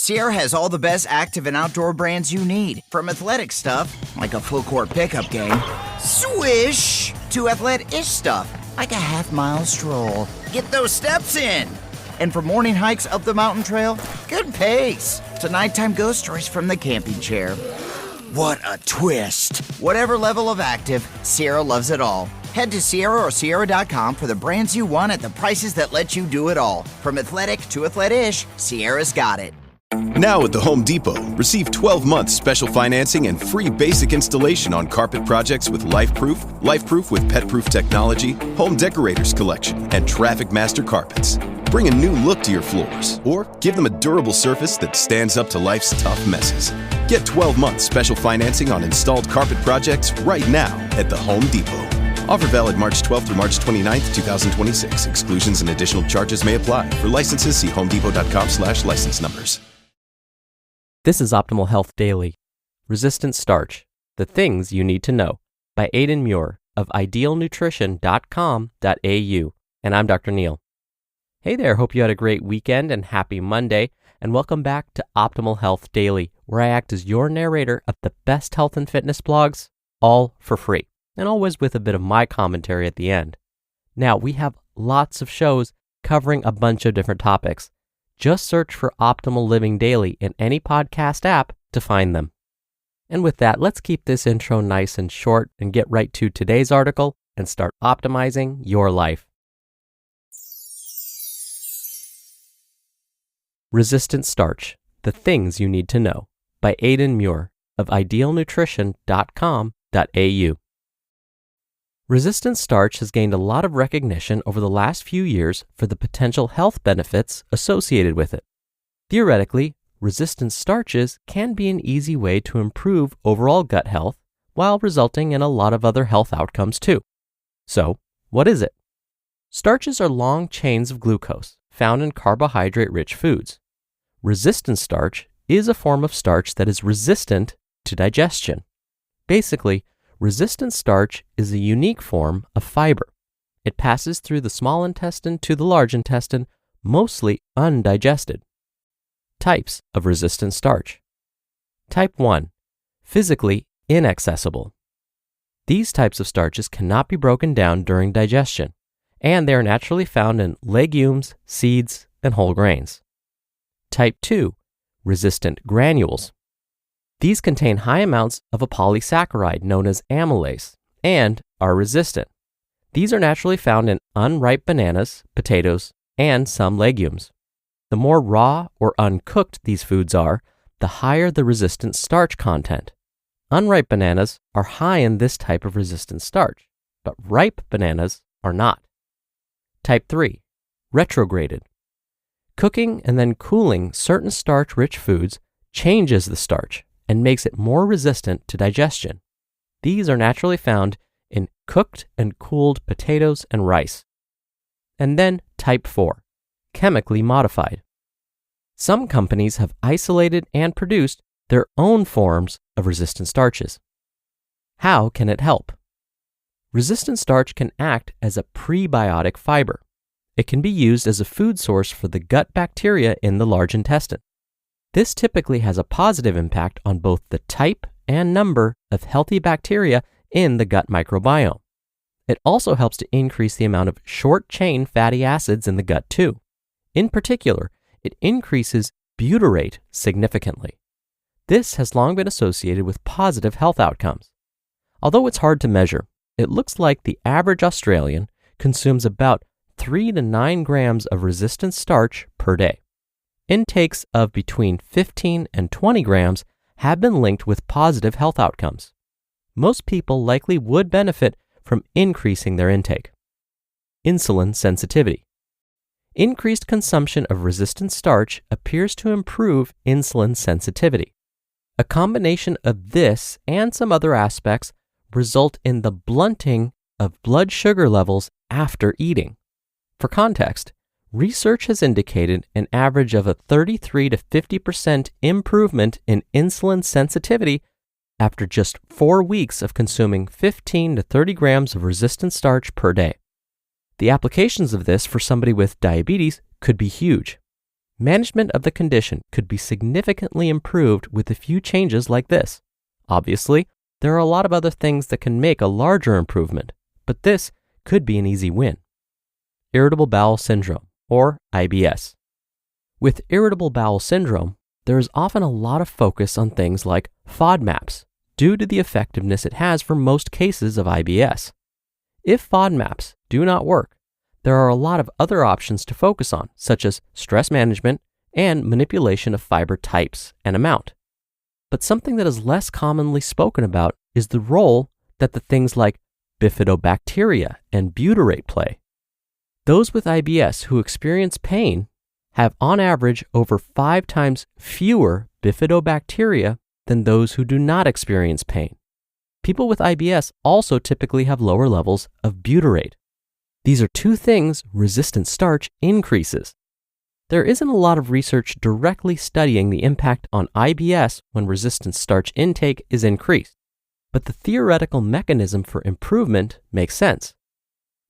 Sierra has all the best active and outdoor brands you need. From athletic stuff, like a full court pickup game, swish, to athletic-ish stuff, like a half-mile stroll. Get those steps in. And for morning hikes up the mountain trail, good pace. To nighttime ghost stories from the camping chair. What a twist. Whatever level of active, Sierra loves it all. Head to Sierra or Sierra.com for the brands you want at the prices that let you do it all. From athletic to athletic-ish, Sierra's got it. Now at the Home Depot, receive 12 months special financing and free basic installation on carpet projects with LifeProof with PetProof technology, Home Decorators Collection, and Traffic Master carpets. Bring a new look to your floors, or give them a durable surface that stands up to life's tough messes. Get 12 months special financing on installed carpet projects right now at the Home Depot. Offer valid March 12th through March 29th, 2026. Exclusions and additional charges may apply. For licenses, see homedepot.com/license numbers. This is Optimal Health Daily. Resistant Starch, the things you need to know, by Aidan Muir of idealnutrition.com.au. And I'm Dr. Neil. Hey there, hope you had a great weekend and happy Monday, and welcome back to Optimal Health Daily, where I act as your narrator of the best health and fitness blogs, all for free, and always with a bit of my commentary at the end. Now, we have lots of shows covering a bunch of different topics. Just search for Optimal Living Daily in any podcast app to find them. And with that, let's keep this intro nice and short and get right to today's article and start optimizing your life. Resistant Starch, the things you need to know, by Aidan Muir of idealnutrition.com.au. Resistant starch has gained a lot of recognition over the last few years for the potential health benefits associated with it. Theoretically, resistant starches can be an easy way to improve overall gut health while resulting in a lot of other health outcomes too. So, what is it? Starches are long chains of glucose found in carbohydrate-rich foods. Resistant starch is a form of starch that is resistant to digestion. Basically, resistant starch is a unique form of fiber. It passes through the small intestine to the large intestine, mostly undigested. Types of resistant starch. Type 1, physically inaccessible. These types of starches cannot be broken down during digestion, and they are naturally found in legumes, seeds, and whole grains. Type 2, resistant granules. These contain high amounts of a polysaccharide known as amylase and are resistant. These are naturally found in unripe bananas, potatoes, and some legumes. The more raw or uncooked these foods are, the higher the resistant starch content. Unripe bananas are high in this type of resistant starch, but ripe bananas are not. Type 3, retrograded. Cooking and then cooling certain starch-rich foods changes the starch and makes it more resistant to digestion. These are naturally found in cooked and cooled potatoes and rice. And then type 4, chemically modified. Some companies have isolated and produced their own forms of resistant starches. How can it help? Resistant starch can act as a prebiotic fiber. It can be used as a food source for the gut bacteria in the large intestine. This typically has a positive impact on both the type and number of healthy bacteria in the gut microbiome. It also helps to increase the amount of short-chain fatty acids in the gut too. In particular, it increases butyrate significantly. This has long been associated with positive health outcomes. Although it's hard to measure, it looks like the average Australian consumes about 3 to 9 grams of resistant starch per day. Intakes of between 15 and 20 grams have been linked with positive health outcomes. Most people likely would benefit from increasing their intake. Insulin sensitivity. Increased consumption of resistant starch appears to improve insulin sensitivity. A combination of this and some other aspects result in the blunting of blood sugar levels after eating. For context, research has indicated an average of a 33 to 50% improvement in insulin sensitivity after just 4 weeks of consuming 15 to 30 grams of resistant starch per day. The applications of this for somebody with diabetes could be huge. management of the condition could be significantly improved with a few changes like this. Obviously, there are a lot of other things that can make a larger improvement, but this could be an easy win. Irritable bowel syndrome, or IBS. With irritable bowel syndrome, there is often a lot of focus on things like FODMAPs due to the effectiveness it has for most cases of IBS. If FODMAPs do not work, there are a lot of other options to focus on, such as stress management and manipulation of fiber types and amount. But something that is less commonly spoken about is the role that the things like bifidobacteria and butyrate play. Those with IBS who experience pain have on average over 5 times fewer bifidobacteria than those who do not experience pain. People with IBS also typically have lower levels of butyrate. These are two things resistant starch increases. There isn't a lot of research directly studying the impact on IBS when resistant starch intake is increased, but the theoretical mechanism for improvement makes sense.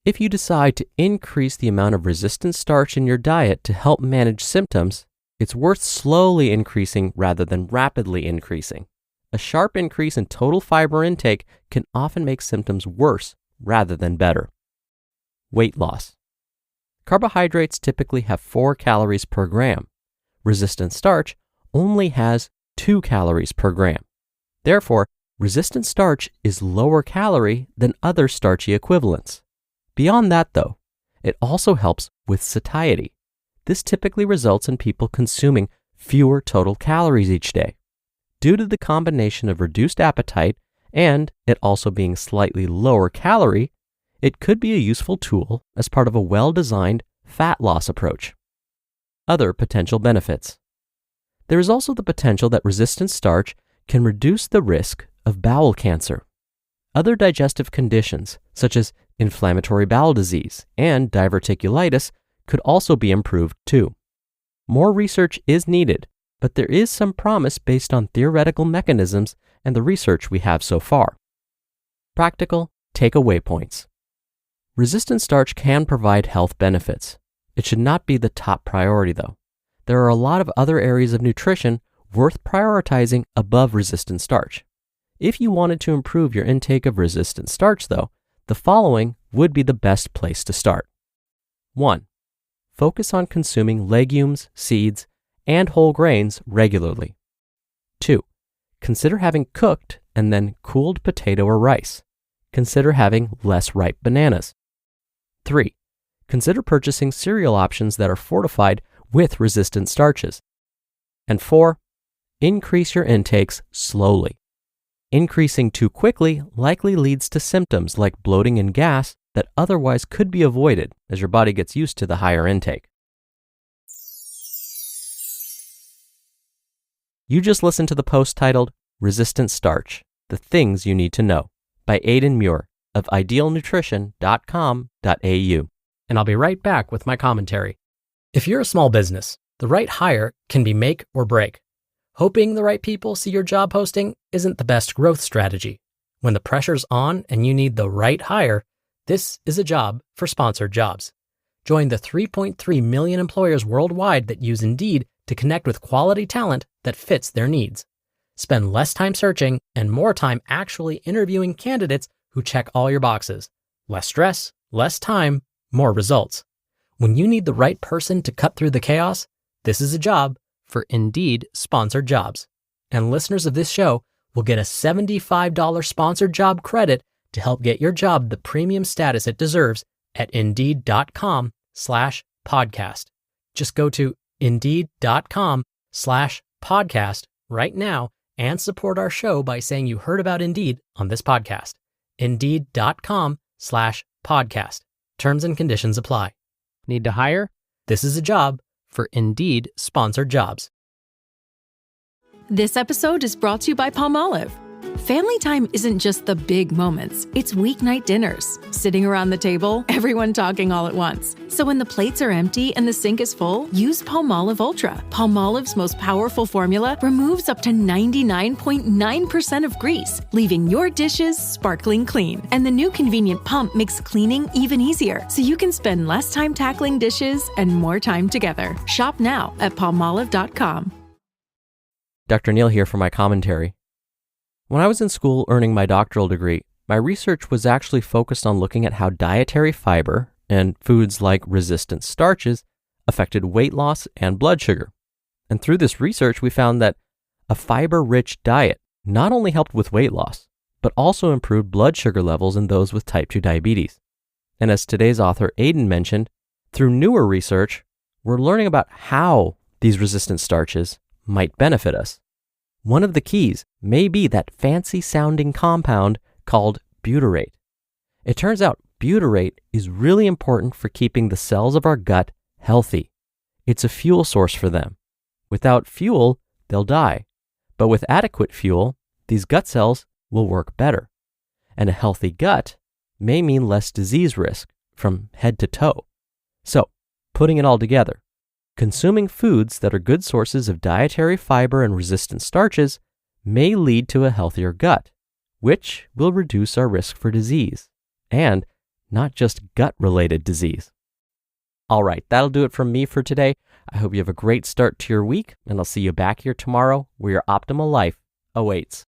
If you decide to increase the amount of resistant starch in your diet to help manage symptoms, it's worth slowly increasing rather than rapidly increasing. A sharp increase in total fiber intake can often make symptoms worse rather than better. Weight loss. Carbohydrates typically have 4 calories per gram. Resistant starch only has 2 calories per gram. Therefore, resistant starch is lower calorie than other starchy equivalents. Beyond that, though, it also helps with satiety. This typically results in people consuming fewer total calories each day. Due to the combination of reduced appetite and it also being slightly lower calorie, it could be a useful tool as part of a well-designed fat loss approach. Other potential benefits. There is also the potential that resistant starch can reduce the risk of bowel cancer. Other digestive conditions, such as inflammatory bowel disease and diverticulitis, could also be improved too. More research is needed, but there is some promise based on theoretical mechanisms and the research we have so far. Practical takeaway points. Resistant starch can provide health benefits. It should not be the top priority, though. There are a lot of other areas of nutrition worth prioritizing above resistant starch. If you wanted to improve your intake of resistant starch, though, the following would be the best place to start. 1. Focus on consuming legumes, seeds, and whole grains regularly. 2. Consider having cooked and then cooled potato or rice. Consider having less ripe bananas. 3. Consider purchasing cereal options that are fortified with resistant starches. And 4. Increase your intakes slowly. Increasing too quickly likely leads to symptoms like bloating and gas that otherwise could be avoided as your body gets used to the higher intake. You just listened to the post titled Resistant Starch, The Things You Need to Know by Aidan Muir of idealnutrition.com.au. And I'll be right back with my commentary. If you're a small business, the right hire can be make or break. Hoping the right people see your job posting isn't the best growth strategy. When the pressure's on and you need the right hire, this is a job for sponsored jobs. Join the 3.3 million employers worldwide that use Indeed to connect with quality talent that fits their needs. Spend less time searching and more time actually interviewing candidates who check all your boxes. Less stress, less time, more results. When you need the right person to cut through the chaos, this is a job for Indeed sponsored jobs. And listeners of this show will get a $75 sponsored job credit to help get your job the premium status it deserves at Indeed.com/podcast. Just go to Indeed.com/podcast right now and support our show by saying you heard about Indeed on this podcast. Indeed.com/podcast. Terms and conditions apply. Need to hire? This is a job for Indeed sponsored jobs. This episode is brought to you by Palmolive. Family time isn't just the big moments. It's weeknight dinners, sitting around the table, everyone talking all at once. So when the plates are empty and the sink is full, use Palmolive Ultra. Palmolive's most powerful formula removes up to 99.9% of grease, leaving your dishes sparkling clean. And the new convenient pump makes cleaning even easier, so you can spend less time tackling dishes and more time together. Shop now at palmolive.com. Dr. Neil here for my commentary. When I was in school earning my doctoral degree, my research was actually focused on looking at how dietary fiber and foods like resistant starches affected weight loss and blood sugar. And through this research, we found that a fiber-rich diet not only helped with weight loss, but also improved blood sugar levels in those with type 2 diabetes. And as today's author Aidan mentioned, through newer research, we're learning about how these resistant starches might benefit us. One of the keys may be that fancy-sounding compound called butyrate. It turns out butyrate is really important for keeping the cells of our gut healthy. It's a fuel source for them. Without fuel, they'll die. But with adequate fuel, these gut cells will work better. And a healthy gut may mean less disease risk from head to toe. So, putting it all together, consuming foods that are good sources of dietary fiber and resistant starches may lead to a healthier gut, which will reduce our risk for disease, and not just gut-related disease. All right, that'll do it from me for today. I hope you have a great start to your week, and I'll see you back here tomorrow where your optimal life awaits.